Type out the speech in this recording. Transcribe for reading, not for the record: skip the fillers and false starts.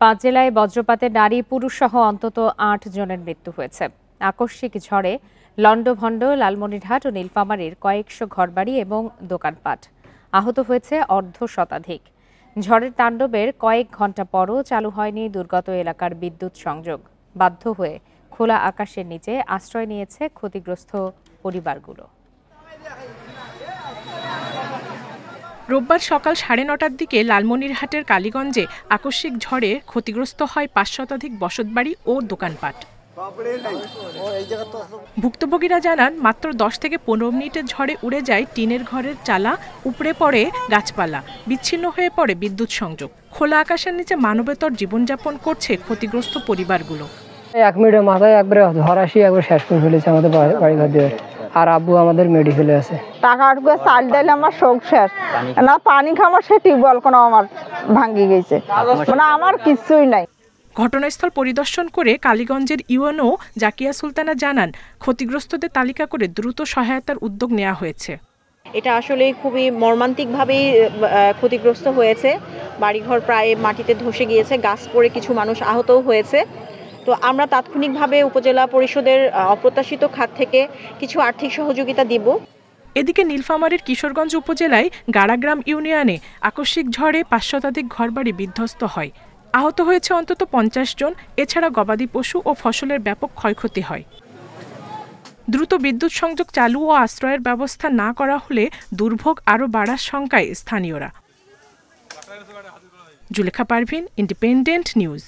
5 জেলায় বজ্রপাতে নারী পুরুষ সহ অন্তত 8 জনের মৃত্যু হয়েছে। আকস্মিক ঝড়ে লন্ডভন্ড, লালমনিরহাট ও নীলফামারীর কয়েকশো ঘরবাড়ি এবং দোকানপাট। আহত হয়েছে অর্ধ শতাধিক। ঝড়ের তাণ্ডবের কয়েক ঘণ্টা পরও চালু হয়নি দুর্গত এলাকার বিদ্যুৎ সংযোগ। বাধ্য হয়ে খোলা আকাশের নিচে আশ্রয় নিয়েছে ক্ষতিগ্রস্ত পরিবারগুলো। রোববার সকাল 9:30টার দিকে লালমনিরহাটের কালীগঞ্জে আকস্মিক ঝড়ে ক্ষতিগ্রস্ত হয় 5 শতাধিক বসতবাড়ি ও দোকানপাট। ভুক্তভোগীরা জানান, মাত্র 10 থেকে 15 মিনিটের ঝড়ে উড়ে যায় টিনের ঘরের চালা, উপড়ে পড়ে গাছপালা, বিচ্ছিন্ন হয়ে পড়ে বিদ্যুৎ সংযোগ। খোলা আকাশের নিচে মানবেতর জীবনযাপন করছে ক্ষতিগ্রস্ত পরিবারগুলো। 1 মিনিটের মাথায় একবারে ঝড় আসি একবার শেষ করে ফেলেছে আমাদের বাড়িঘর দিয়ে। আর আব্বু আমাদের মেডিকেলে আছে। টাকা আটকে চাল ডাইলে আমার শোক শেষ, না পানি খাওয়া সে টিউবওয়েল কোনো আমার ভাঙ্গি গেছে, মানে আমার কিছুই নাই। ঘটনাস্থল পরিদর্শন করে কালীগঞ্জের ইউএনও জাকিয়া সুলতানা জানান, ক্ষতিগ্রস্তদের তালিকা করে দ্রুত সহায়তার উদ্যোগ নেওয়া হয়েছে। এটা আসলে খুবই মর্মান্তিকভাবেই ক্ষতিগ্রস্ত হয়েছে। বাড়িঘর প্রায় মাটিতে ধসে গিয়েছে, গাছ পড়ে কিছু মানুষ আহতও হয়েছে। তো আমরা তাৎক্ষণিকভাবে উপজেলা পরিষদের অপ্রত্যাশিত খাত থেকে কিছু আর্থিক সহযোগিতা দিব। এদিকে নীলফামারীর কিশোরগঞ্জ উপজেলায় গাড়াগ্রাম ইউনিয়নে আকস্মিক ঝড়ে 5 শতাধিক ঘরবাড়ি বিধ্বস্ত হয়। আহত হয়েছে অন্তত 50 জন। এছাড়া গবাদি পশু ও ফসলের ব্যাপক ক্ষয়ক্ষতি হয়। দ্রুত বিদ্যুৎ সংযোগ চালু ও আশ্রয়ের ব্যবস্থা না করা হলে দুর্ভোগ আরও বাড়ার শঙ্কায় স্থানীয়রা। Zulekha Parvin, independent news.